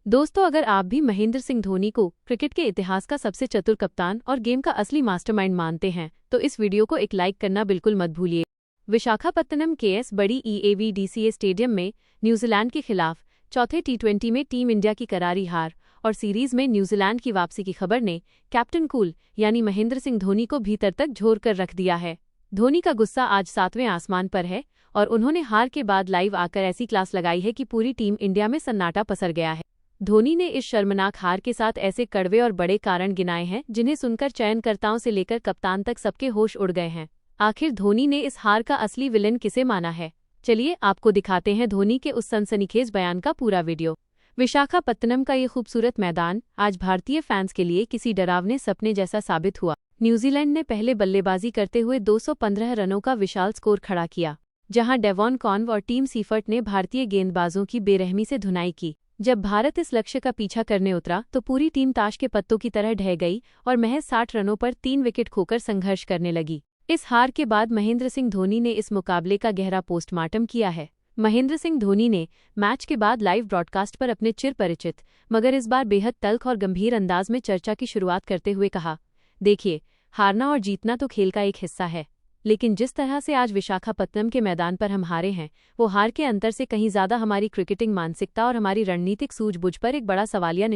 दोस्तों, अगर आप भी महेंद्र सिंह धोनी को क्रिकेट के इतिहास का सबसे चतुर कप्तान और गेम का असली मास्टरमाइंड मानते हैं तो इस वीडियो को एक लाइक करना बिल्कुल मत भूलिए। विशाखापत्तनम के एस बड़ी EAVDCA स्टेडियम में न्यूजीलैंड के खिलाफ चौथे T20 में टीम इंडिया की करारी हार और सीरीज में न्यूजीलैंड की वापसी की खबर ने कैप्टन कूल यानी महेंद्र सिंह धोनी को भीतर तक झोर कर रख दिया है। धोनी का गुस्सा आज 7वें आसमान पर है और उन्होंने हार के बाद लाइव आकर ऐसी क्लास लगाई है कि पूरी टीम इंडिया में सन्नाटा पसर गया है। धोनी ने इस शर्मनाक हार के साथ ऐसे कड़वे और बड़े कारण गिनाए हैं जिन्हें सुनकर चयनकर्ताओं से लेकर कप्तान तक सबके होश उड़ गए हैं। आखिर धोनी ने इस हार का असली विलेन किसे माना है? चलिए आपको दिखाते हैं धोनी के उस सनसनीखेज बयान का पूरा वीडियो। विशाखापत्तनम का ये खूबसूरत मैदान आज भारतीय फैंस के लिए किसी डरावने सपने जैसा साबित हुआ। न्यूजीलैंड ने पहले बल्लेबाजी करते हुए 215 रनों का विशाल स्कोर खड़ा किया, जहां डेवॉन कॉन्व और टीम सीफर्ट ने भारतीय गेंदबाजों की बेरहमी से धुनाई की। जब भारत इस लक्ष्य का पीछा करने उतरा तो पूरी टीम ताश के पत्तों की तरह ढह गई और महज 60 रनों पर 3 विकेट खोकर संघर्ष करने लगी। इस हार के बाद महेंद्र सिंह धोनी ने इस मुकाबले का गहरा पोस्टमार्टम किया है। महेंद्र सिंह धोनी ने मैच के बाद लाइव ब्रॉडकास्ट पर अपने चिर परिचित मगर इस बार बेहद तल्ख और गंभीर अंदाज में चर्चा की शुरुआत करते हुए कहा, देखिए, हारना और जीतना तो खेल का एक हिस्सा है, लेकिन जिस तरह से आज विशाखापत्तनम के मैदान पर हम हारे हैं वो हार के अंतर से कहीं ज्यादा हमारी क्रिकेटिंग मानसिकता और हमारी रणनीतिक सूझबूझ पर एक बड़ा सवालिया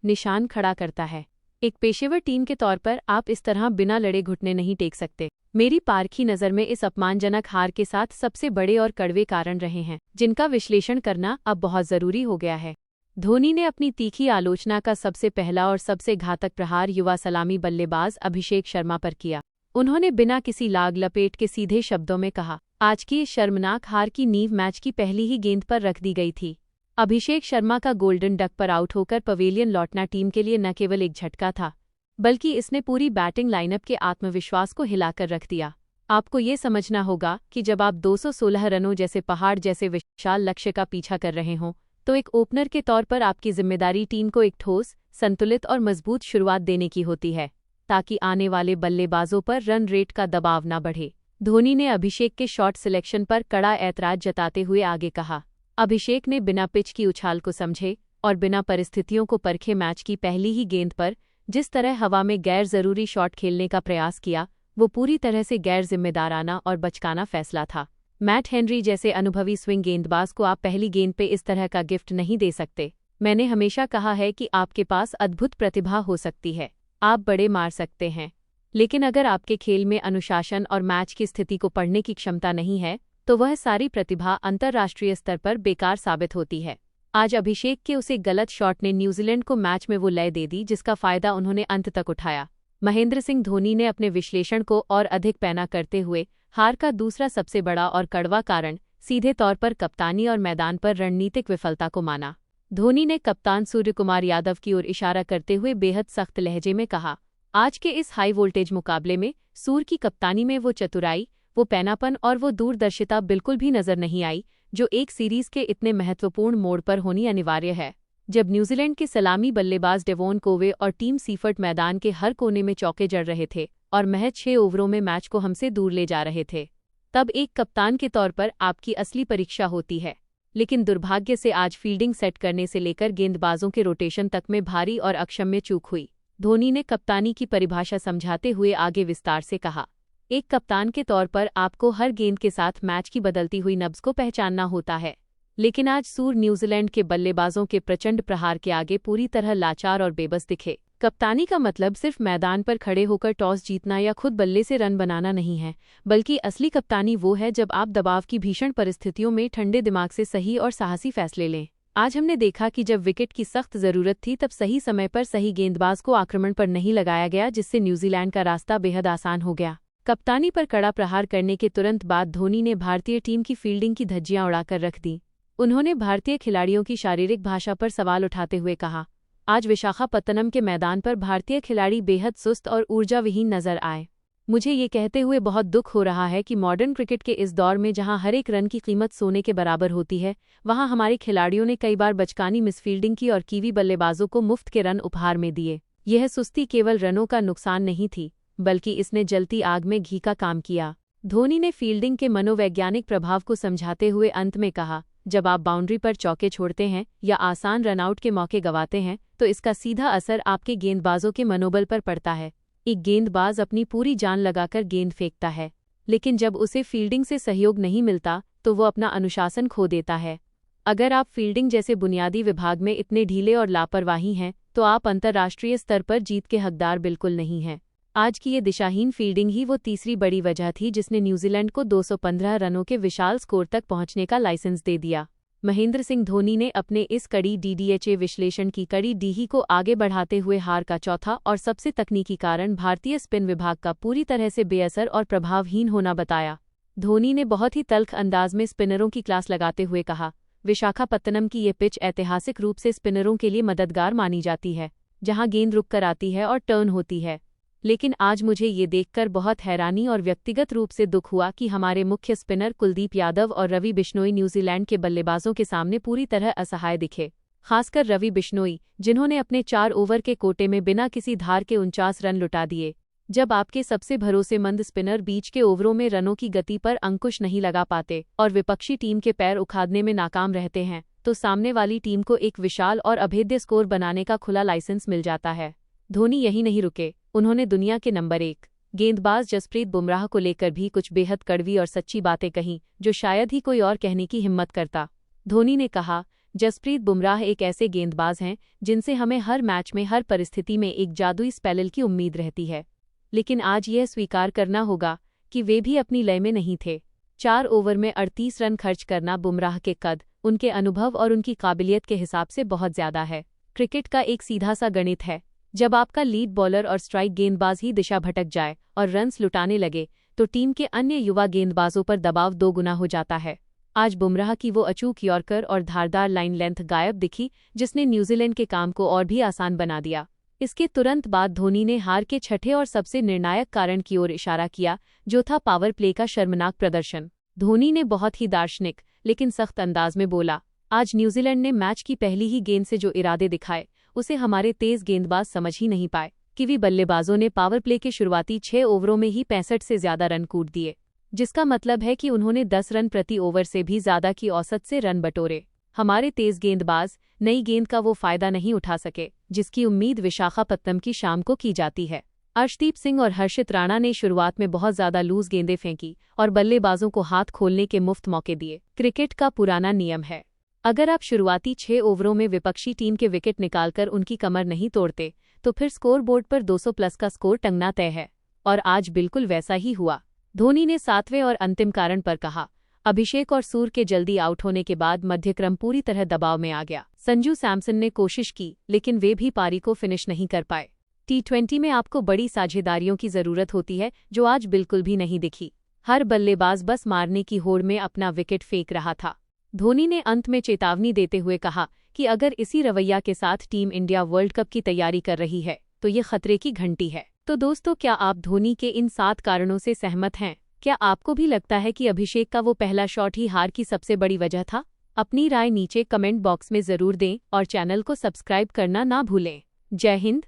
निशान खड़ा करता है। एक पेशेवर टीम के तौर पर आप इस तरह बिना लड़े घुटने नहीं टेक सकते। मेरी पारखी नज़र में इस अपमानजनक हार के साथ सबसे बड़े और कड़वे कारण रहे हैं जिनका विश्लेषण करना अब बहुत जरूरी हो गया है। धोनी ने अपनी तीखी आलोचना का सबसे पहला और सबसे घातक प्रहार युवा सलामी बल्लेबाज अभिषेक शर्मा पर किया। उन्होंने बिना किसी लाग लपेट के सीधे शब्दों में कहा, आज की इस शर्मनाक हार की नींव मैच की पहली ही गेंद पर रख दी गई थी। अभिषेक शर्मा का गोल्डन डक पर आउट होकर पवेलियन लौटना टीम के लिए न केवल एक झटका था बल्कि इसने पूरी बैटिंग लाइनअप के आत्मविश्वास को हिलाकर रख दिया। आपको ये समझना होगा कि जब आप 216 रनों जैसे पहाड़ जैसे विशाल लक्ष्य का पीछा कर रहे हों तो एक ओपनर के तौर पर आपकी जिम्मेदारी टीम को एक ठोस, संतुलित और मजबूत शुरुआत देने की होती है ताकि आने वाले बल्लेबाजों पर रन रेट का दबाव न बढ़े। धोनी ने अभिषेक के शॉट सिलेक्शन पर कड़ा ऐतराज जताते हुए आगे कहा, अभिषेक ने बिना पिच की उछाल को समझे और बिना परिस्थितियों को परखे मैच की पहली ही गेंद पर जिस तरह हवा में गैर जरूरी शॉट खेलने का प्रयास किया वो पूरी तरह से गैर जिम्मेदाराना और बचकाना फैसला था। मैट हेनरी जैसे अनुभवी स्विंग गेंदबाज को आप पहली गेंद पे इस तरह का गिफ्ट नहीं दे सकते। मैंने हमेशा कहा है कि आपके पास अद्भुत प्रतिभा हो सकती है, आप बड़े मार सकते हैं, लेकिन अगर आपके खेल में अनुशासन और मैच की स्थिति को पढ़ने की क्षमता नहीं है तो वह सारी प्रतिभा अंतर्राष्ट्रीय स्तर पर बेकार साबित होती है। आज अभिषेक के उसे गलत शॉट ने न्यूजीलैंड को मैच में वो लय दे दी जिसका फायदा उन्होंने अंत तक उठाया। महेंद्र सिंह धोनी ने अपने विश्लेषण को और अधिक पैना करते हुए हार का दूसरा सबसे बड़ा और कड़वा कारण सीधे तौर पर कप्तानी और मैदान पर रणनीतिक विफलता को माना। धोनी ने कप्तान सूर्यकुमार यादव की ओर इशारा करते हुए बेहद सख्त लहजे में कहा, आज के इस हाई वोल्टेज मुकाबले में सूर्य की कप्तानी में वो चतुराई, वो पैनापन और वो दूरदर्शिता बिल्कुल भी नजर नहीं आई जो एक सीरीज के इतने महत्वपूर्ण मोड़ पर होनी अनिवार्य है। जब न्यूजीलैंड के सलामी बल्लेबाज डेवॉन कोवे और टीम सीफर्ट मैदान के हर कोने में चौके जड़ रहे थे और महज 6 ओवरों में मैच को हमसे दूर ले जा रहे थे, तब एक कप्तान के तौर पर आपकी असली परीक्षा होती है। लेकिन दुर्भाग्य से आज फील्डिंग सेट करने से लेकर गेंदबाजों के रोटेशन तक में भारी और अक्षम्य चूक हुई। धोनी ने कप्तानी की परिभाषा समझाते हुए आगे विस्तार से कहा, एक कप्तान के तौर पर आपको हर गेंद के साथ मैच की बदलती हुई नब्ज को पहचानना होता है, लेकिन आज सूर्य न्यूजीलैंड के बल्लेबाजों के प्रचंड प्रहार के आगे पूरी तरह लाचार और बेबस दिखे। कप्तानी का मतलब सिर्फ मैदान पर खड़े होकर टॉस जीतना या खुद बल्ले से रन बनाना नहीं है, बल्कि असली कप्तानी वो है जब आप दबाव की भीषण परिस्थितियों में ठंडे दिमाग से सही और साहसी फैसले लें। आज हमने देखा कि जब विकेट की सख्त जरूरत थी तब सही समय पर सही गेंदबाज को आक्रमण पर नहीं लगाया गया, जिससे न्यूजीलैंड का रास्ता बेहद आसान हो गया। कप्तानी पर कड़ा प्रहार करने के तुरंत बाद धोनी ने भारतीय टीम की फील्डिंग की धज्जियां उड़ाकर रख दी। उन्होंने भारतीय खिलाड़ियों की शारीरिक भाषा पर सवाल उठाते हुए कहा, आज विशाखापत्तनम के मैदान पर भारतीय खिलाड़ी बेहद सुस्त और ऊर्जाविहीन नजर आए। मुझे ये कहते हुए बहुत दुख हो रहा है कि मॉडर्न क्रिकेट के इस दौर में जहां हर एक रन की कीमत सोने के बराबर होती है, वहां हमारे खिलाड़ियों ने कई बार बचकानी मिसफील्डिंग की और कीवी बल्लेबाजों को मुफ्त के रन उपहार में दिए। यह सुस्ती केवल रनों का नुकसान नहीं थी बल्कि इसने जलती आग में घी का काम किया। धोनी ने फील्डिंग के मनोवैज्ञानिक प्रभाव को समझाते हुए अंत में कहा, जब आप बाउंड्री पर चौके छोड़ते हैं या आसान रनआउट के मौके गंवाते हैं तो इसका सीधा असर आपके गेंदबाजों के मनोबल पर पड़ता है। एक गेंदबाज अपनी पूरी जान लगाकर गेंद फेंकता है, लेकिन जब उसे फील्डिंग से सहयोग नहीं मिलता तो वो अपना अनुशासन खो देता है। अगर आप फील्डिंग जैसे बुनियादी विभाग में इतने ढीले और लापरवाही हैं तो आप अंतर्राष्ट्रीय स्तर पर जीत के हकदार बिल्कुल नहीं हैं। आज की ये दिशाहीन फील्डिंग ही वो तीसरी बड़ी वजह थी जिसने न्यूजीलैंड को 215 रनों के विशाल स्कोर तक पहुंचने का लाइसेंस दे दिया। महेंद्र सिंह धोनी ने अपने इस कड़ी डीडीएचए विश्लेषण की कड़ी डीही को आगे बढ़ाते हुए हार का चौथा और सबसे तकनीकी कारण भारतीय स्पिन विभाग का पूरी तरह से बेअसर और प्रभावहीन होना बताया। धोनी ने बहुत ही तल्ख अंदाज में स्पिनरों की क्लास लगाते हुए कहा, विशाखापत्तनम की ये पिच ऐतिहासिक रूप से स्पिनरों के लिए मददगार मानी जाती है, जहां गेंद रुक कर आती है और टर्न होती है। लेकिन आज मुझे ये देखकर बहुत हैरानी और व्यक्तिगत रूप से दुख हुआ कि हमारे मुख्य स्पिनर कुलदीप यादव और रवि बिश्नोई न्यूजीलैंड के बल्लेबाजों के सामने पूरी तरह असहाय दिखे। खासकर रवि बिश्नोई, जिन्होंने अपने 4 ओवर के कोटे में बिना किसी धार के 49 रन लुटा दिए। जब आपके सबसे भरोसेमंद स्पिनर बीच के ओवरों में रनों की गति पर अंकुश नहीं लगा पाते और विपक्षी टीम के पैर उखाड़ने में नाकाम रहते हैं, तो सामने वाली टीम को एक विशाल और अभेद्य स्कोर बनाने का खुला लाइसेंस मिल जाता है। धोनी यही नहीं रुके, उन्होंने दुनिया के नंबर 1 गेंदबाज जसप्रीत बुमराह को लेकर भी कुछ बेहद कड़वी और सच्ची बातें कहीं, जो शायद ही कोई और कहने की हिम्मत करता। धोनी ने कहा, जसप्रीत बुमराह एक ऐसे गेंदबाज हैं जिनसे हमें हर मैच में हर परिस्थिति में एक जादुई स्पेल की उम्मीद रहती है, लेकिन आज यह स्वीकार करना होगा कि वे भी अपनी लय में नहीं थे। 4 ओवर में 38 रन खर्च करना बुमराह के कद, उनके अनुभव और उनकी काबिलियत के हिसाब से बहुत ज्यादा है। क्रिकेट का एक सीधा सा गणित है, जब आपका लीड बॉलर और स्ट्राइक गेंदबाज ही दिशा भटक जाए और रन्स लुटाने लगे तो टीम के अन्य युवा गेंदबाजों पर दबाव 2 गुना हो जाता है। आज बुमराह की वो अचूक यॉर्कर और धारदार लाइन लेंथ गायब दिखी, जिसने न्यूजीलैंड के काम को और भी आसान बना दिया। इसके तुरंत बाद धोनी ने हार के छठे और सबसे निर्णायक कारण की ओर इशारा किया, जो था पावर प्ले का शर्मनाक प्रदर्शन। धोनी ने बहुत ही दार्शनिक लेकिन सख्त अंदाज में बोला, आज न्यूजीलैंड ने मैच की पहली ही गेंद से जो इरादे दिखाए उसे हमारे तेज गेंदबाज समझ ही नहीं पाए। किवी बल्लेबाजों ने पावर प्ले के शुरुआती 6 ओवरों में ही 65 से ज्यादा रन कूट दिए, जिसका मतलब है कि उन्होंने 10 रन प्रति ओवर से भी ज्यादा की औसत से रन बटोरे। हमारे तेज गेंदबाज नई गेंद का वो फायदा नहीं उठा सके जिसकी उम्मीद विशाखापत्तनम की शाम को की जाती है। अर्शदीप सिंह और हर्षित राणा ने शुरुआत में बहुत ज्यादा लूज गेंदें फेंकी और बल्लेबाजों को हाथ खोलने के मुफ्त मौके दिए। क्रिकेट का पुराना नियम है, अगर आप शुरुआती 6 ओवरों में विपक्षी टीम के विकेट निकालकर उनकी कमर नहीं तोड़ते तो फिर स्कोर बोर्ड पर 200 प्लस का स्कोर टंगना तय है, और आज बिल्कुल वैसा ही हुआ। धोनी ने 7वें और अंतिम कारण पर कहा, अभिषेक और सूर्य के जल्दी आउट होने के बाद मध्यक्रम पूरी तरह दबाव में आ गया। संजू सैमसन ने कोशिश की लेकिन वे भी पारी को फिनिश नहीं कर पाए। T20 में आपको बड़ी साझेदारियों की जरूरत होती है, जो आज बिल्कुल भी नहीं दिखी। हर बल्लेबाज बस मारने की होड़ में अपना विकेट फेंक रहा था। धोनी ने अंत में चेतावनी देते हुए कहा कि अगर इसी रवैया के साथ टीम इंडिया वर्ल्ड कप की तैयारी कर रही है तो ये खतरे की घंटी है। तो दोस्तों, क्या आप धोनी के इन 7 कारणों से सहमत हैं? क्या आपको भी लगता है कि अभिषेक का वो पहला शॉट ही हार की सबसे बड़ी वजह था? अपनी राय नीचे कमेंट बॉक्स में जरूर दें और चैनल को सब्सक्राइब करना ना भूलें। जय हिंद।